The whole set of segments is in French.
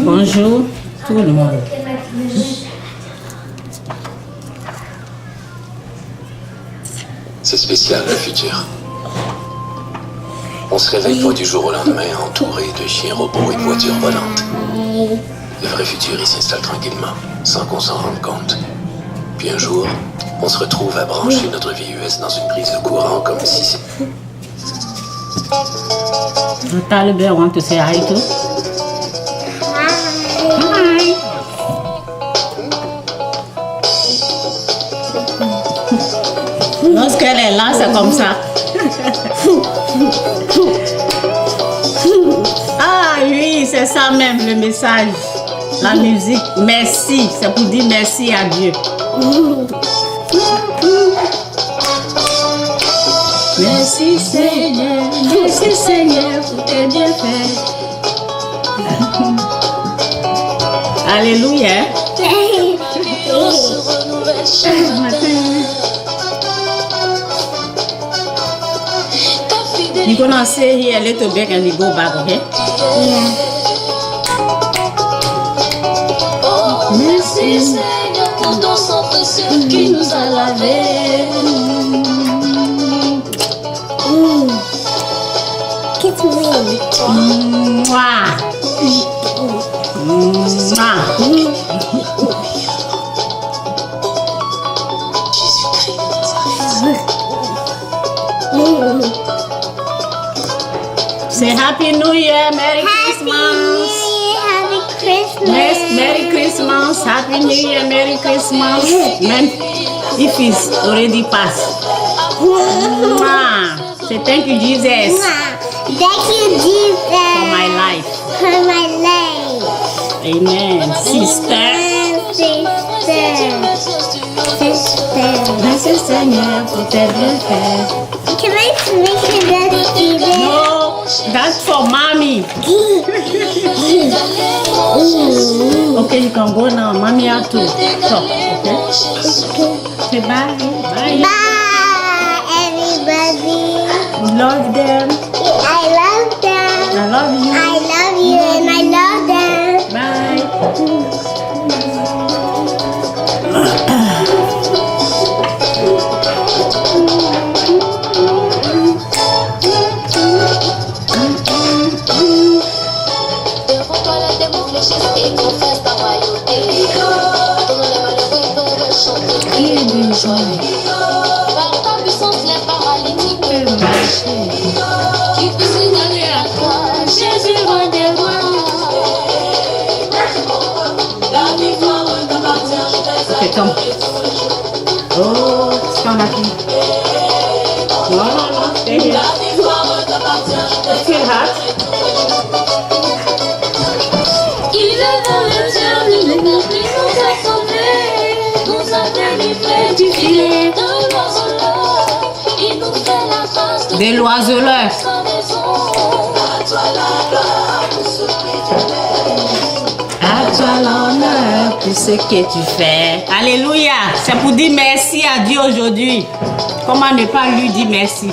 Bonjour tout le monde. C'est spécial le futur. On se réveille pas du jour au lendemain entouré de chiens robots et de voitures volantes. Le vrai futur, il s'installe tranquillement, sans qu'on s'en rende compte. Puis un jour, on se retrouve à brancher notre vie US dans une prise de courant comme si c'était... Taliban want to say hi to? Hi. Lorsqu'elle est là, c'est comme ça. Ah oui, c'est ça même le message. La musique, merci, c'est pour dire merci à Dieu. Merci Seigneur pour tes bienfaits. Alléluia. You're gonna stay here a little bit and we go back, okay? Yeah. Merci Seigneur pour ton sang précieux qui nous a lavés. Kiss me. Mouah. Say Happy New Year, Merry Christmas. Happy Christmas. Merry Christmas, Happy New Year, Merry Christmas. Même if it's already past. Say thank you, Jesus, Thank you, Jesus. for my life. For my life. Amen. Sister. Merci Seigneur pour tes bienfaits. Can I make it that Steven? No, that's for mommy. Okay, you can go now. Mommy has to talk, okay? Say bye. Bye. Bye, everybody. Love them. I love them. I love you. I love you and I love them. Bye. Devant-toi la démon fléchisse et confesse ta royauté. Ton les malheureux peuvent chanter et de joie. Par ta puissance, les paralytiques peuvent marcher. Tu peux signaler à toi, Jésus roi des rois. La victoire t'appartient. Okay, come. Oh, stand up here. No, stay here. Feel hot. Il est dans le ciel, il est parti nous a sauvés, nous a délivrés du filet de l'oiseleur. Il nous fait la grâce de Des l'oiseleur. sa maison. À toi la gloire pour ce que tu fais. À toi l'honneur pour ce que tu fais. Alléluia. C'est pour dire merci à Dieu aujourd'hui. Comment ne pas lui dire merci?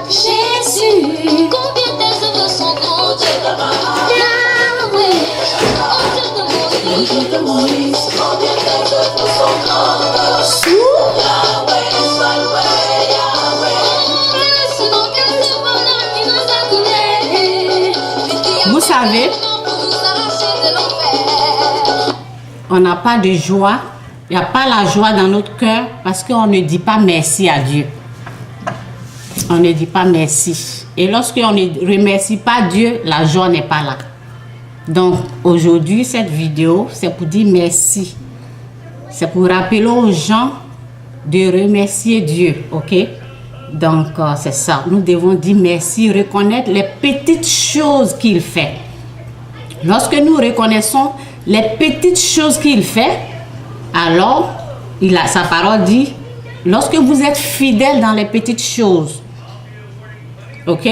Jésus, combien tes œuvres sont grandes. Yahweh, oh Dieu de Moïse, combien tes œuvres sont grandes. Yahweh, sois loué, Yahweh. Merci mon cœur, le bonheur qui nous a coulé. Vous savez, Pour nous arracher de l'enfer. on n'a pas de joie. Il n'y a pas la joie dans notre cœur parce qu'on ne dit pas merci à Dieu. On ne dit pas merci. Et lorsqu'on ne remercie pas Dieu, la joie n'est pas là. Donc aujourd'hui, cette vidéo, c'est pour dire merci. C'est pour rappeler aux gens de remercier Dieu, ok? Donc c'est ça. Nous devons dire merci, reconnaître les petites choses qu'il fait. Lorsque nous reconnaissons les petites choses qu'il fait, alors sa parole dit, lorsque vous êtes fidèles dans les petites choses, ok,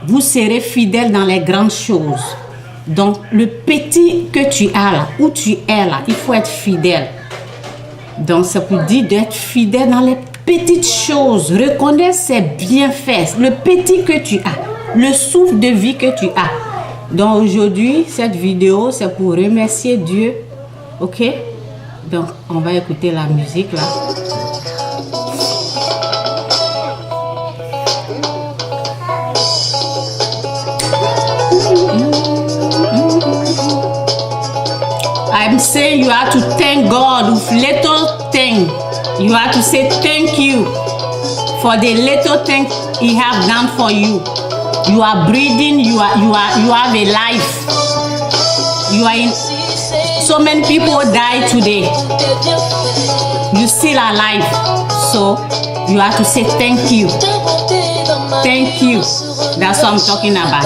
vous serez fidèles dans les grandes choses. Donc le petit que tu as là, où tu es là, il faut être fidèle. Donc c'est pour dire d'être fidèle dans les petites choses. Reconnaître ses bienfaits, le petit que tu as. le souffle de vie que tu as. Donc aujourd'hui, cette vidéo, c'est pour remercier Dieu. Ok? Donc, on va écouter la musique là. I'm saying you have to thank God with little thing. You have to say thank you for the little thing He have done for you. You are breathing. You have a life. You are in. So many people die today. You still alive. So you have to say thank you. Thank you. That's what I'm talking about.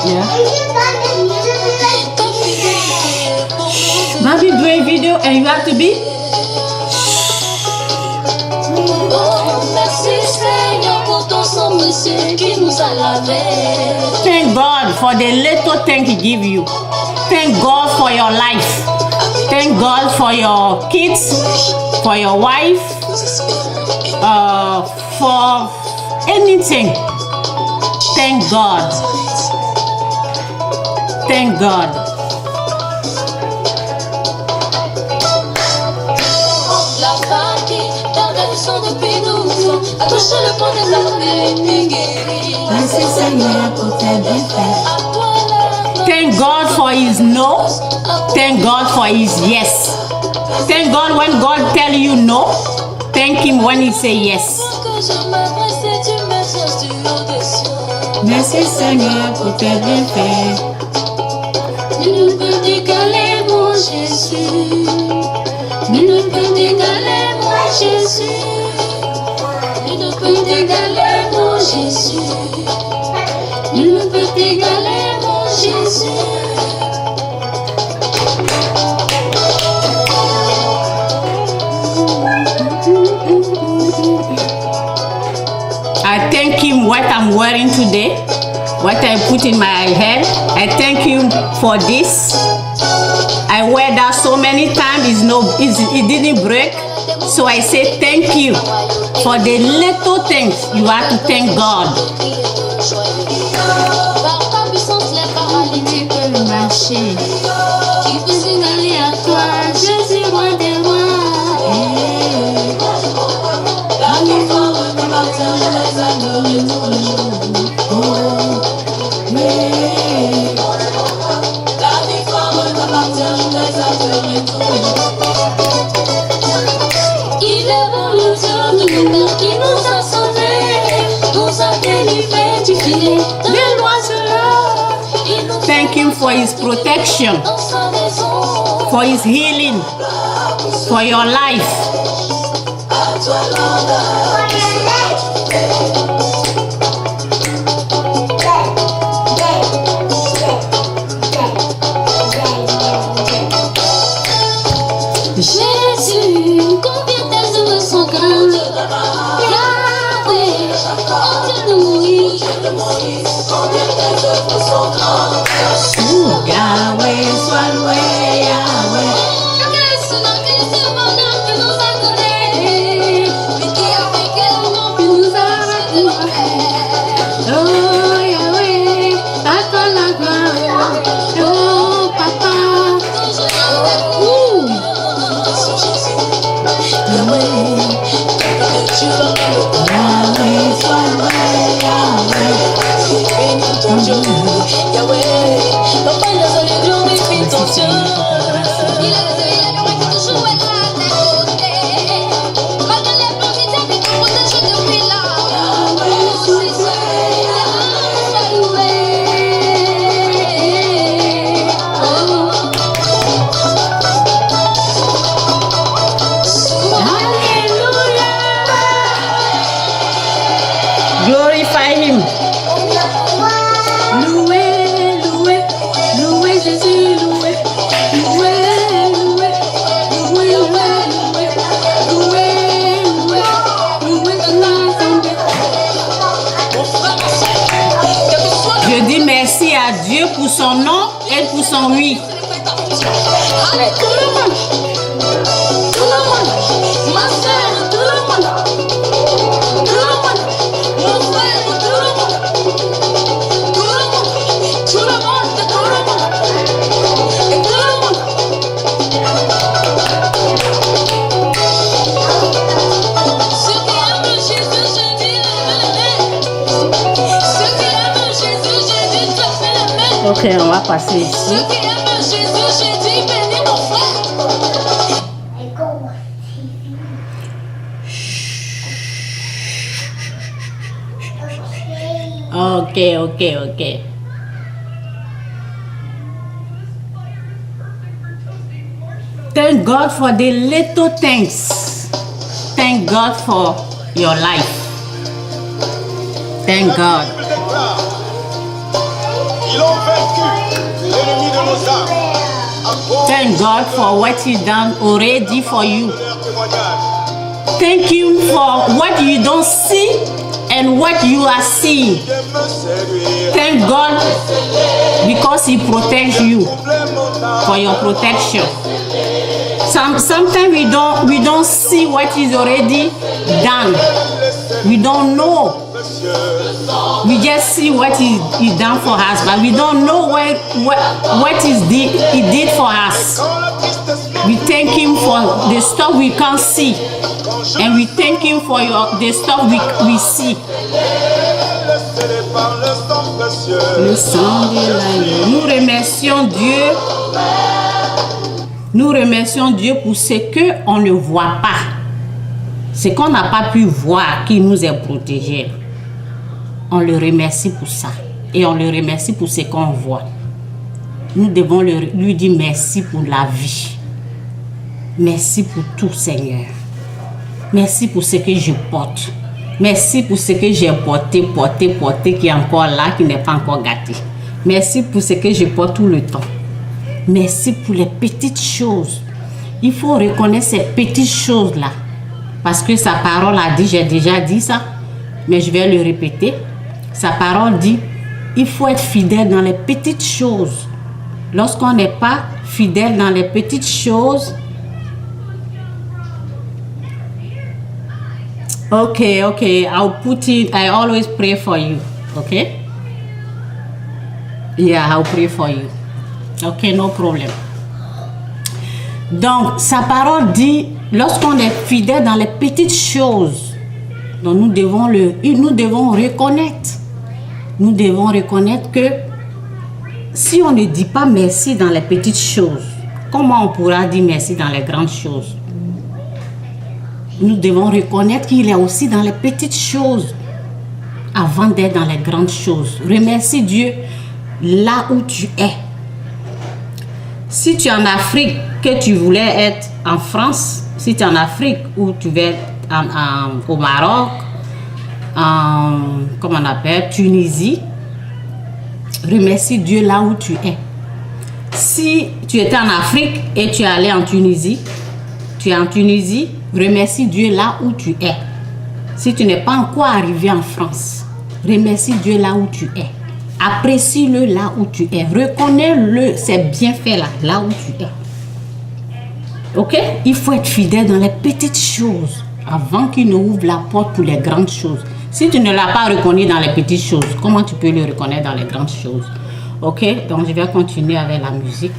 Yeah. Mommy doing video and you have to be. Thank God for the little thing He give you. Thank God for your life. Thank God for your kids, for your wife, for anything. Thank God. Thank God. Thank God for His no. Thank God for His yes. Thank God when God tell you no. Thank Him when He say yes. Merci Seigneur pour tes bienfaits. Nul ne peut t'égaler mon Jésus. Nul ne peut t'égaler mon Jésus. Nul ne peut t'égaler mon Jésus. Nul ne peut t'égaler mon Jésus. I thank Him what I'm wearing today, what I put in my head. I thank Him for this. I wear that so many times, it didn't break. So I say thank you for the little things. You have to thank God. Par ta puissance, les paralytiques peuvent marcher. Qui peut s'égaler à toi, Jésus, roi des rois. Il est bon le Dieu de Père qui nous a sauvés, nous a délivrés du filet de l'oiseleur. Thank Him for His protection, Dans sa maison, for His healing, for your life. Jésus, combien tes œuvres sont grandes. Yahweh, oh Dieu de Moïse, combien tes œuvres sont grandes. Yahweh, sois loué, Yahweh. Quel ce bonheur que nous a donné, mais qui a fait quel nom que nous a donné. Oh Yahweh, à toi la gloire. Oh Papa. Yahweh, sois loué, Yahweh. Bénis ton Dieu, Yahweh. Papa, il a donné glorifie ton Dieu. Il a donné que toujours est là à tes côtés. Malgré les plans qui t'ont mis, tu protèges depuis là. Oh, c'est ça, Glorify Him. Loué, loué, loué Jésus, loué, loué, loué, loué, loué, loué, loué, loué, loué. Je dis merci à Dieu pour son nom et pour son oui. Allez, tout le monde, ma soeur, tout le monde, mon frère, tout le monde. Ok, on va passer ici. Ceux qui aiment Jésus, j'ai dit bénis mon frère. Ok. Thank God for the little things. Thank God for your life. Thank God. Ils ont vaincu l'ennemi de nos âmes. À cause Thank God for what He done already for you. de leur témoignage. Thank Him for what you don't see and what you are seeing. Viens me séduire. Thank God because He protects you Troublez mon âme. for your protection. Sometimes we don't see what is already done. We don't know. We just see what He done for us, but we don't know what He did for us. Quand la tristesse We thank Him for the stuff we can't see, and we thank Him for the stuff we see. scellée par le sang précieux. Le sang de l'agneau. Nous remercions Dieu. Nous remercions Dieu pour ce qu'on ne voit pas. Ce qu'on n'a pas pu voir qui nous est protégé. On le remercie pour ça. Et on le remercie pour ce qu'on voit. Nous devons lui dire merci pour la vie. Merci pour tout, Seigneur. Merci pour ce que je porte. Merci pour ce que j'ai porté, qui est encore là, qui n'est pas encore gâté. Merci pour ce que je porte tout le temps. Merci pour les petites choses. Il faut reconnaître ces petites choses-là. Parce que sa parole a dit, j'ai déjà dit ça, mais je vais le répéter. Sa parole dit, il faut être fidèle dans les petites choses. Lorsqu'on n'est pas fidèle dans les petites choses, okay, I'll put it, I always pray for you, okay? Yeah, I'll pray for you. Okay, no problem. Donc, sa parole dit, lorsqu'on est fidèle dans les petites choses, donc nous devons reconnaître. Nous devons reconnaître que si on ne dit pas merci dans les petites choses, comment on pourra dire merci dans les grandes choses? Nous devons reconnaître qu'il est aussi dans les petites choses avant d'être dans les grandes choses. Remercie Dieu là où tu es. Si tu es en Afrique, que tu voulais être en France, si tu es en Afrique ou tu veux être au Maroc, comment on appelle, Tunisie, remercie Dieu là où tu es. Si tu étais en Afrique et tu es allé en Tunisie, tu es en Tunisie, remercie Dieu là où tu es. Si tu n'es pas encore arrivé en France, remercie Dieu là où tu es. Apprécie-le là où tu es. Reconnais-le, ces bienfaits là où tu es. Ok? Il faut être fidèle dans les petites choses avant qu'il ne ouvre la porte pour les grandes choses. Si tu ne l'as pas reconnu dans les petites choses, comment tu peux le reconnaître dans les grandes choses? Ok? Donc je vais continuer avec la musique.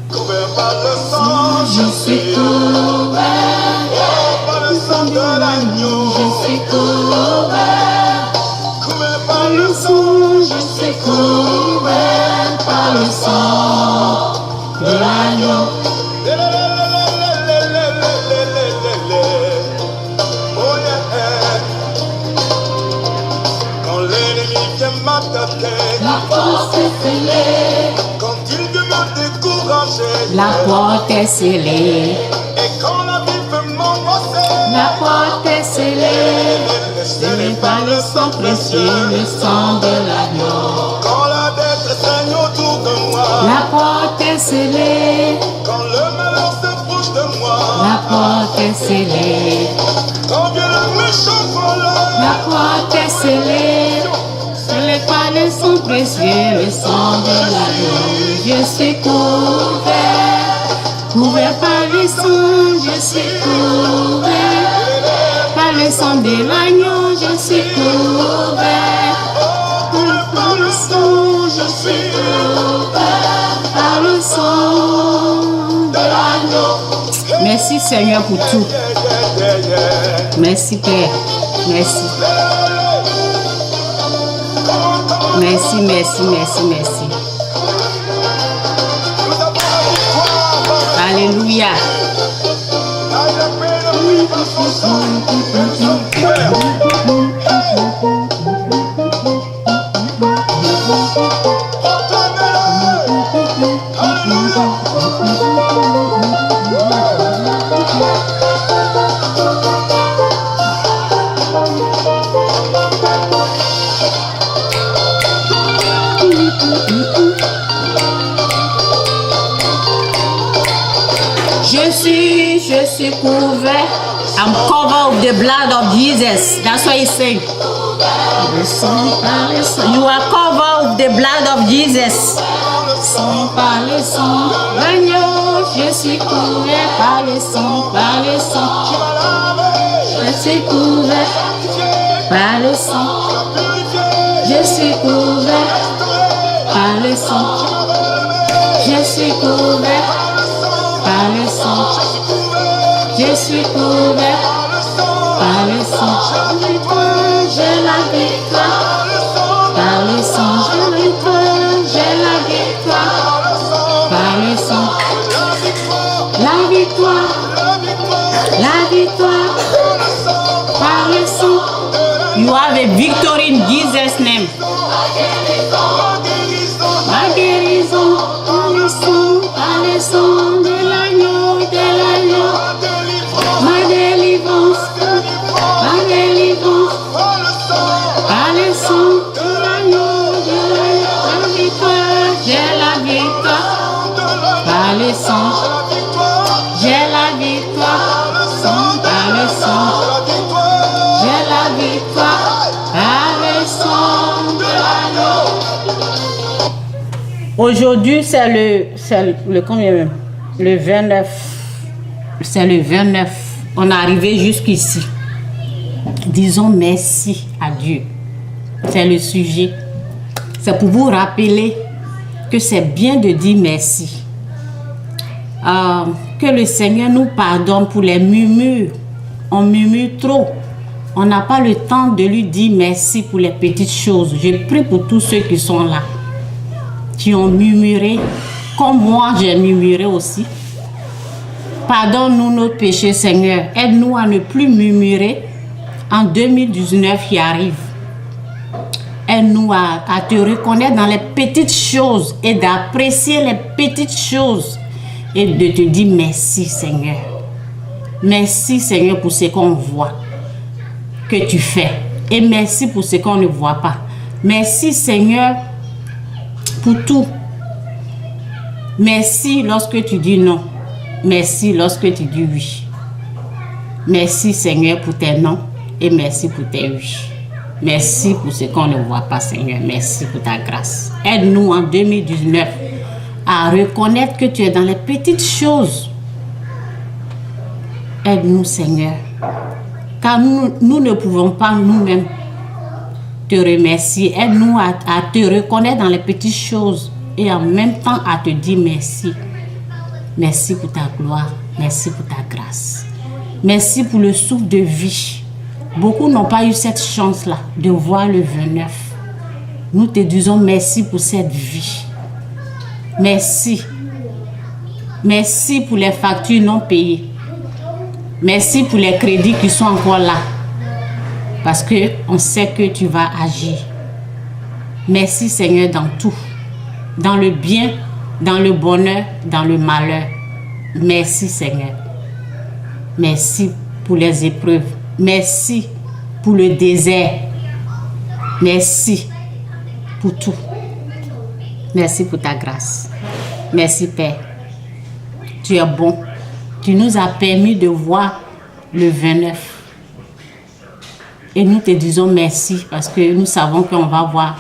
Couvert par le sang, je suis couvert. Par le sang de l'agneau, je suis couvert. Couvert par le sang, je suis couvert. Par le sang de l'agneau. Oh yeah. Quand l'ennemi vient m'attaquer, La porte est scellée. quand il veut me décourager, La porte est scellée. et quand la vie veut m'embrasser, La porte est scellée. scellée Par le sang précieux, le sang de l'agneau. quand la détresse règne autour de moi, La porte est scellée. quand le malheur s'approche de moi, La porte est scellée. quand vient le méchant voleur, La porte est scellée. Scellée par le sang précieux, le sang de l'agneau. Je suis couvert. Couvert par le sang, je suis couvert. Par le sang de l'agneau, je suis couvert. Par le sang, je suis couvert. Par le sang de l'agneau. Merci Seigneur pour tout. Merci Père. Merci. Merci. Alléluia. Je suis couvert. I'm covered with the blood of Jesus. That's what he's saying. You are covered with the blood of Jesus. Par le sang, l'agneau, je suis couvert par le sang, par le sang. Je suis couvert par le sang. Je suis couvert par le sang. Je suis couvert par le sang. Je suis couvert par le sang. J'ai la victoire par le sang. J'ai la victoire par le sang. La victoire, la victoire par le sang. You have a victory in Jesus' name. Ma guérison par le sang de l'agneau, de l'agneau. Ma délivrance par le sang de l'agneau, de l'agneau. La victoire, j'ai la victoire par le sang. J'ai la victoire par le sang. J'ai la victoire par le sang de l'agneau. Aujourd'hui, c'est le combien même? Le 29. C'est le 29. On est arrivé jusqu'ici. Disons merci à Dieu. C'est le sujet. C'est pour vous rappeler que c'est bien de dire merci. Que le Seigneur nous pardonne pour les murmures. On murmure trop. On n'a pas le temps de lui dire merci pour les petites choses. Je prie pour tous ceux qui sont là, qui ont murmuré, comme moi j'ai murmuré aussi. Pardonne-nous nos péchés, Seigneur. Aide-nous à ne plus murmurer en 2019 qui arrive. Aide-nous à te reconnaître dans les petites choses et d'apprécier les petites choses et de te dire merci, Seigneur. Merci, Seigneur, pour ce qu'on voit que tu fais. Et merci pour ce qu'on ne voit pas. Merci, Seigneur, pour tout. Merci lorsque tu dis non. Merci lorsque tu dis oui. Merci, Seigneur, pour tes non et merci pour tes oui. Merci pour ce qu'on ne voit pas, Seigneur. Merci pour ta grâce. Aide-nous en 2019 à reconnaître que tu es dans les petites choses. Aide-nous, Seigneur. Car nous ne pouvons pas nous-mêmes te remercier. Aide-nous à te reconnaître dans les petites choses et en même temps à te dire merci. Merci pour ta gloire. Merci pour ta grâce. Merci pour le souffle de vie. Beaucoup n'ont pas eu cette chance-là de voir le 29. Nous te disons merci pour cette vie. Merci. Merci pour les factures non payées. Merci pour les crédits qui sont encore là. Parce qu'on sait que tu vas agir. Merci, Seigneur, dans tout. Dans le bien, dans le bonheur, dans le malheur. Merci, Seigneur. Merci pour les épreuves. Merci pour le désert. Merci pour tout. Merci pour ta grâce. Merci, Père. Tu es bon. Tu nous as permis de voir le 29. Et nous te disons merci parce que nous savons qu'on va voir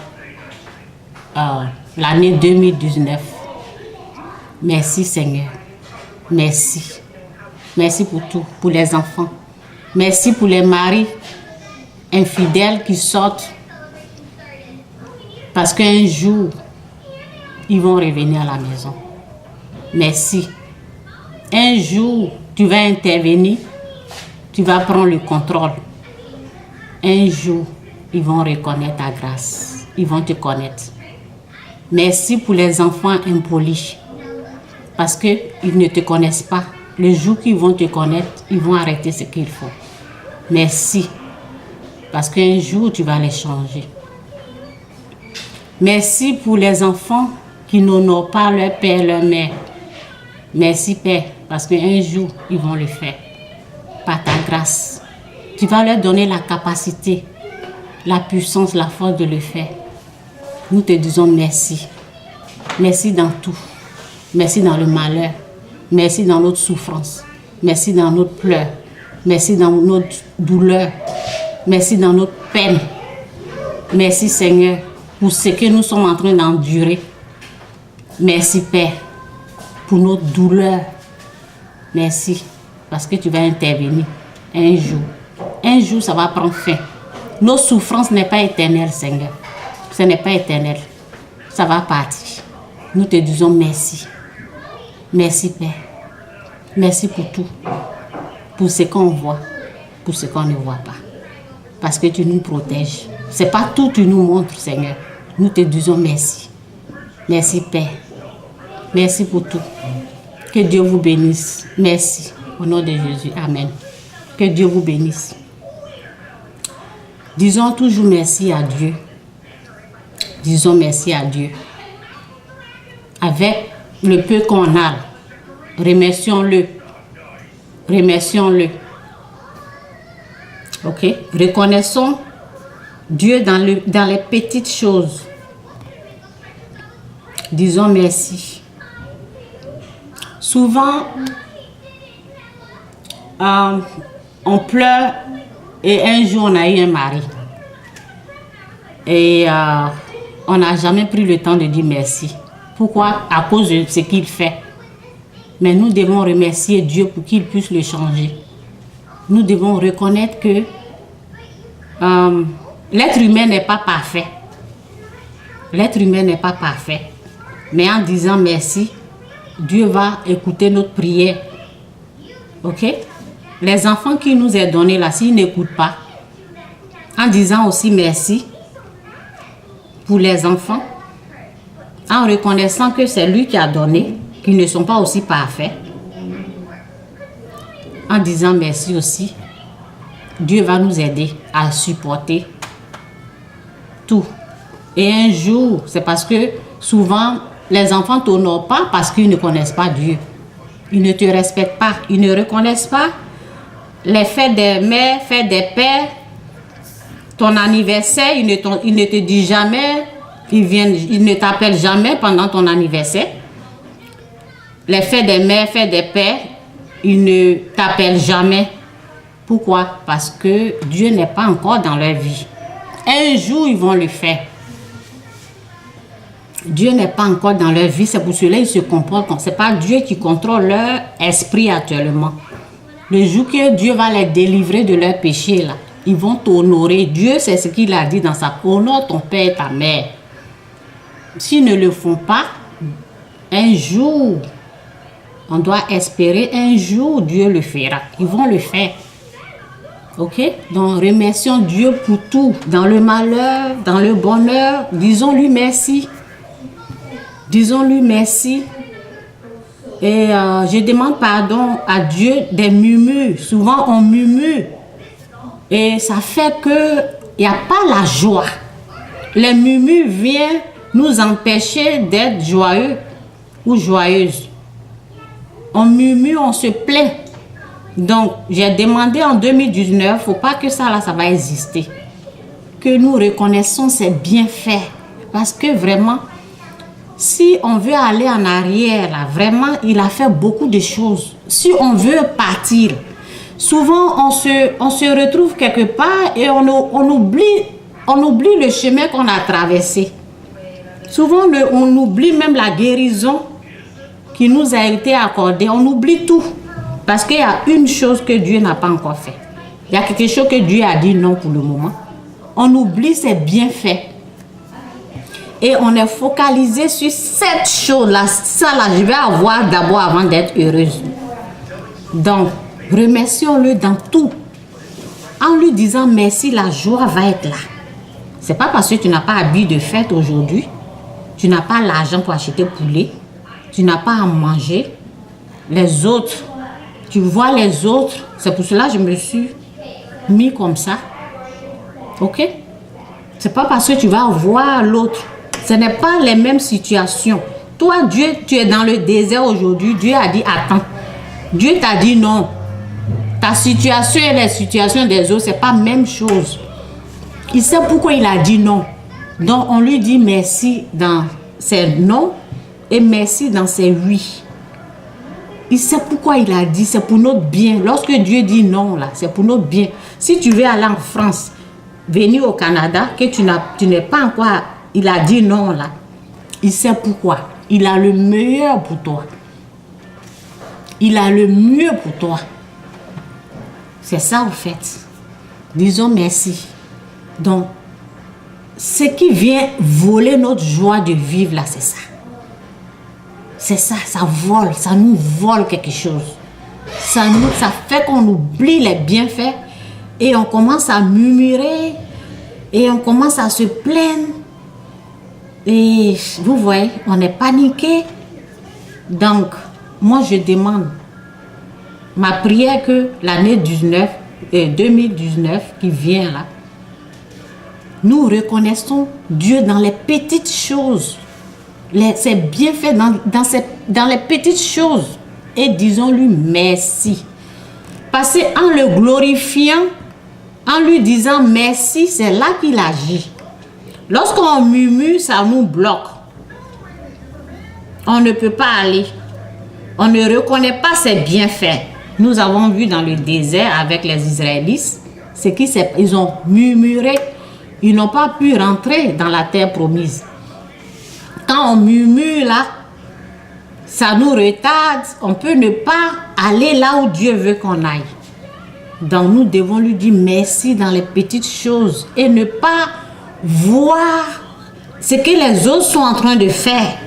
l'année 2019. Merci, Seigneur. Merci. Merci pour tout, pour les enfants. Merci pour les maris infidèles qui sortent parce qu'un jour, ils vont revenir à la maison. Merci. Un jour, tu vas intervenir, tu vas prendre le contrôle. Un jour, ils vont reconnaître ta grâce. Ils vont te connaître. Merci pour les enfants impolis. Parce qu'ils ne te connaissent pas. Le jour qu'ils vont te connaître, ils vont arrêter ce qu'ils font. Merci. Parce qu'un jour, tu vas les changer. Merci pour les enfants qui n'honorent pas leur père, leur mère. Merci, Père, parce qu'un jour, ils vont le faire. Par ta grâce. Tu vas leur donner la capacité, la puissance, la force de le faire. Nous te disons merci. Merci dans tout. Merci dans le malheur. Merci dans notre souffrance. Merci dans notre pleurs. Merci dans notre douleur. Merci dans notre peine. Merci, Seigneur, pour ce que nous sommes en train d'endurer. Merci, Père, pour notre douleur. Merci, parce que tu vas intervenir un jour. Un jour, ça va prendre fin. Nos souffrances n'est pas éternelles, Seigneur. Ce n'est pas éternel. Ça va partir. Nous te disons merci. Merci, Père. Merci pour tout. Pour ce qu'on voit, pour ce qu'on ne voit pas. Parce que tu nous protèges. Ce n'est pas tout que tu nous montres, Seigneur. Nous te disons merci. Merci, Père. Merci pour tout. Que Dieu vous bénisse. Merci. Au nom de Jésus. Amen. Que Dieu vous bénisse. Disons toujours merci à Dieu. Disons merci à Dieu. Avec le peu qu'on a, remercions-le. Remercions-le. Ok? Reconnaissons Dieu dans les petites choses. Disons merci. Souvent, on pleure et un jour on a eu un mari. Et on n'a jamais pris le temps de dire merci. Pourquoi? À cause de ce qu'il fait. Mais nous devons remercier Dieu pour qu'il puisse le changer. Nous devons reconnaître que l'être humain n'est pas parfait. L'être humain n'est pas parfait. Mais en disant merci, Dieu va écouter notre prière. Ok? Les enfants qu'il nous a donnés là, s'ils n'écoutent pas, en disant aussi merci pour les enfants, en reconnaissant que c'est lui qui a donné, qu'ils ne sont pas aussi parfaits, en disant merci aussi, Dieu va nous aider à supporter tout. Et un jour, c'est parce que souvent, les enfants ne t'honorent pas parce qu'ils ne connaissent pas Dieu. Ils ne te respectent pas. Ils ne reconnaissent pas les fêtes des mères, fêtes des pères. Ton anniversaire, ils ne te disent jamais, ils ne t'appellent jamais pendant ton anniversaire. Les fêtes des mères, fêtes des pères, ils ne t'appellent jamais. Pourquoi? Parce que Dieu n'est pas encore dans leur vie. Un jour, ils vont le faire. Dieu n'est pas encore dans leur vie, c'est pour cela qu'ils se comportent comme. Ce n'est pas Dieu qui contrôle leur esprit actuellement. Le jour que Dieu va les délivrer de leurs péchés, là, ils vont t'honorer. Dieu, c'est ce qu'il a dit dans sa honore ton père et ta mère. S'ils ne le font pas, un jour, on doit espérer, un jour, Dieu le fera. Ils vont le faire. Ok? Donc, remercions Dieu pour tout. Dans le malheur, dans le bonheur, disons-lui merci. Disons-lui merci. Et je demande pardon à Dieu des murmures. Souvent, on murmure. Et ça fait qu'il n'y a pas la joie. Les murmures viennent nous empêcher d'être joyeux ou joyeuses. On murmure, on se plaint. Donc, j'ai demandé en 2019, il ne faut pas que ça va exister. Que nous reconnaissons ses bienfaits. Parce que vraiment, si on veut aller en arrière, là, vraiment, il a fait beaucoup de choses. Si on veut partir, souvent, on se retrouve quelque part et on oublie le chemin qu'on a traversé. Souvent, on oublie même la guérison qui nous a été accordée. On oublie tout. Parce qu'il y a une chose que Dieu n'a pas encore fait. Il y a quelque chose que Dieu a dit non pour le moment. On oublie ses bienfaits. Et on est focalisé sur cette chose-là. Ça, là, je vais avoir d'abord avant d'être heureuse. Donc, remercions-le dans tout. En lui disant merci, la joie va être là. C'est pas parce que tu n'as pas habillé de fête aujourd'hui, tu n'as pas l'argent pour acheter poulet, tu n'as pas à manger. Les autres, tu vois les autres. C'est pour cela que je me suis mis comme ça. Ok? C'est pas parce que tu vas voir l'autre. Ce n'est pas les mêmes situations. Toi, Dieu, tu es dans le désert aujourd'hui. Dieu a dit attends. Dieu t'a dit non. Ta situation et les situations des autres, c'est pas la même chose. Il sait pourquoi il a dit non. Donc, on lui dit merci dans ses non et merci dans ses oui. Il sait pourquoi il a dit, c'est pour notre bien. Lorsque Dieu dit non, là, c'est pour notre bien. Si tu veux aller en France, venir au Canada, que tu n'es pas encore, il a dit non, là. Il sait pourquoi. Il a le meilleur pour toi. Il a le mieux pour toi. C'est ça, en fait. Disons merci. Donc, ce qui vient voler notre joie de vivre, là, c'est ça. C'est ça, ça vole, ça nous vole quelque chose. Ça fait qu'on oublie les bienfaits et on commence à murmurer et on commence à se plaindre. Et vous voyez, on est paniqué. Donc, moi je demande ma prière que l'année 2019 qui vient là, nous reconnaissons Dieu dans les petites choses. C'est bien fait dans les petites choses. Et disons-lui merci. Parce qu'en le glorifiant, en lui disant merci, c'est là qu'il agit. Lorsqu'on murmure, ça nous bloque. On ne peut pas aller. On ne reconnaît pas ses bienfaits. Nous avons vu dans le désert avec les Israélites, ils ont murmuré. Ils n'ont pas pu rentrer dans la terre promise. Quand on murmure là, ça nous retarde. On peut ne pas aller là où Dieu veut qu'on aille. Donc nous devons lui dire merci dans les petites choses et ne pas voir ce que les autres sont en train de faire.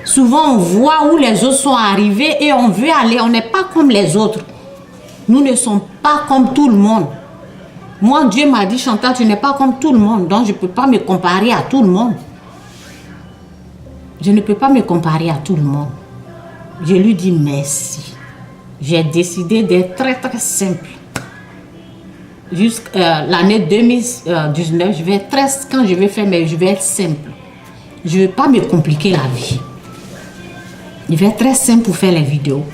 Souvent on voit où les autres sont arrivés et on veut aller. On n'est pas comme les autres. Nous ne sommes pas comme tout le monde. Moi, Dieu m'a dit, Chantal, tu n'es pas comme tout le monde. Donc je ne peux pas me comparer à tout le monde. Je ne peux pas me comparer à tout le monde. Je lui dis merci. J'ai décidé d'être très très simple. Jusqu'à l'année 2019, quand je vais faire, mais je vais être simple. Je ne vais pas me compliquer la vie. Je vais être très simple pour faire les vidéos.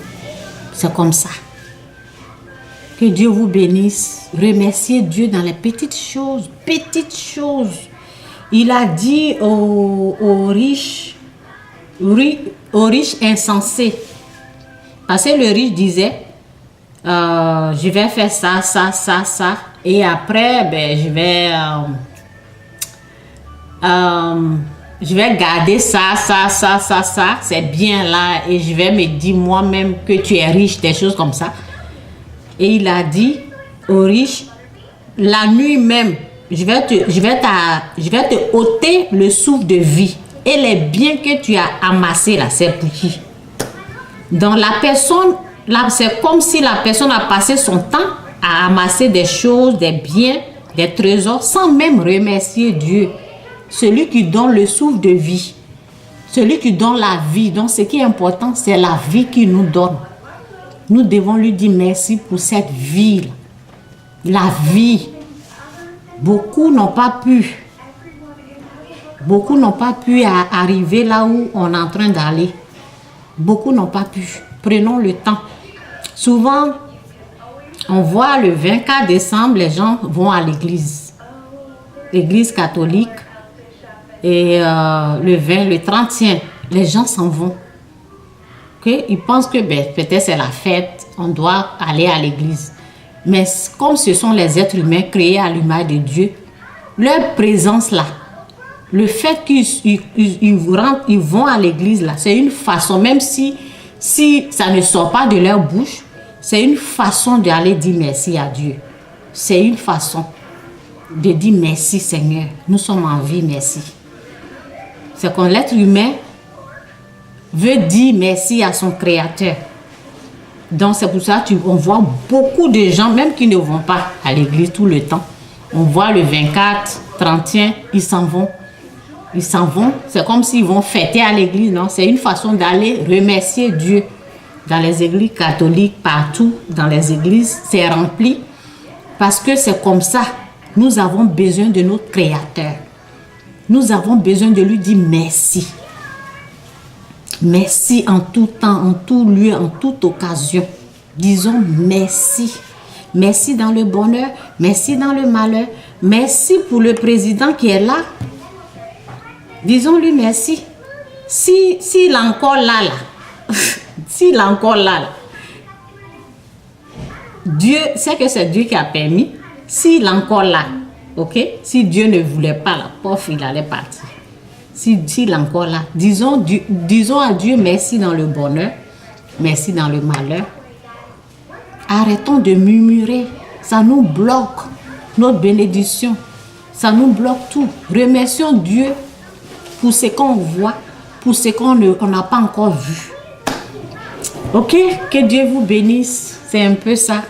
C'est comme ça. Que Dieu vous bénisse. Remerciez Dieu dans les petites choses. Petites choses. Il a dit aux riches insensés. Parce que le riche disait, je vais faire ça, ça, ça, ça. Et après, ben, je vais garder ça, ça, ça, ça, ça. C'est bien là. Et je vais me dire moi-même que tu es riche, des choses comme ça. Et il a dit aux riches, la nuit même, je vais te ôter le souffle de vie. Et les biens que tu as amassés là, c'est pour qui? Donc la personne, là, c'est comme si la personne a passé son temps à amasser des choses, des biens, des trésors, sans même remercier Dieu. Celui qui donne le souffle de vie. Celui qui donne la vie. Donc ce qui est important, c'est la vie qu'il nous donne. Nous devons lui dire merci pour cette vie. La vie. Beaucoup n'ont pas pu. Beaucoup n'ont pas pu arriver là où on est en train d'aller. Beaucoup n'ont pas pu. Prenons le temps. Souvent, on voit le 24 décembre, les gens vont à l'église. L'église catholique. Et le 30e, les gens s'en vont. Okay? Ils pensent que peut-être c'est la fête, on doit aller à l'église. Mais comme ce sont les êtres humains créés à l'image de Dieu, leur présence là, le fait qu'ils vont à l'église là, c'est une façon, même si ça ne sort pas de leur bouche, c'est une façon d'aller dire merci à Dieu. C'est une façon de dire merci Seigneur, nous sommes en vie, merci. C'est quand l'être humain veut dire merci à son créateur. Donc c'est pour ça qu'on voit beaucoup de gens, même qui ne vont pas à l'église tout le temps. On voit le 24, 31, ils s'en vont. Ils s'en vont. C'est comme s'ils vont fêter à l'église, non? C'est une façon d'aller remercier Dieu. Dans les églises catholiques, partout, dans les églises, c'est rempli. Parce que c'est comme ça. Nous avons besoin de notre Créateur. Nous avons besoin de lui dire merci. Merci en tout temps, en tout lieu, en toute occasion. Disons merci. Merci dans le bonheur, merci dans le malheur. Merci pour le président qui est là. Disons-lui merci. S'il est encore là, s'il est encore là, Dieu, c'est que c'est Dieu qui a permis. S'il est encore là, ok? Si Dieu ne voulait pas, la pauvre, il allait partir. S'il est encore là, disons à Dieu merci dans le bonheur, merci dans le malheur. Arrêtons de murmurer. Ça nous bloque notre bénédiction. Ça nous bloque tout. Remercions Dieu pour ce qu'on voit, pour ce qu'on n'a pas encore vu. Ok? Que Dieu vous bénisse. C'est un peu ça.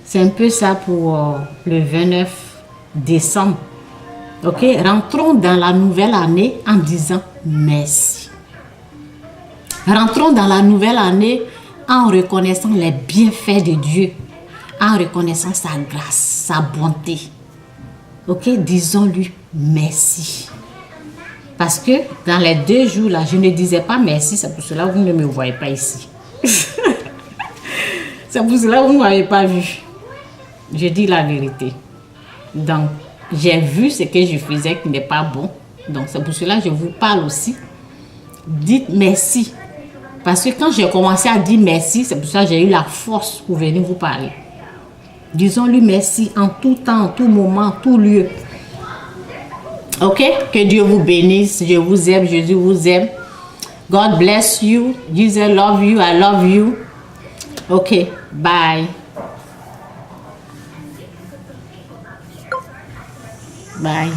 C'est un peu ça pour le 29 décembre. Ok? Rentrons dans la nouvelle année en disant merci. Rentrons dans la nouvelle année en reconnaissant les bienfaits de Dieu, en reconnaissant sa grâce, sa bonté. Ok, disons-lui merci. Parce que dans les 2 jours là, je ne disais pas merci, c'est pour cela que vous ne me voyez pas ici. C'est pour cela que vous ne m'avez pas vu. Je dis la vérité. Donc, j'ai vu ce que je faisais qui n'est pas bon. Donc, c'est pour cela que je vous parle aussi. Dites merci. Parce que quand j'ai commencé à dire merci, c'est pour ça que j'ai eu la force pour venir vous parler. Disons-lui merci en tout temps, en tout moment, en tout lieu. Ok? Que Dieu vous bénisse. Je vous aime. Jésus vous aime. God bless you. Jesus love you. I love you. Ok. Bye. Bye.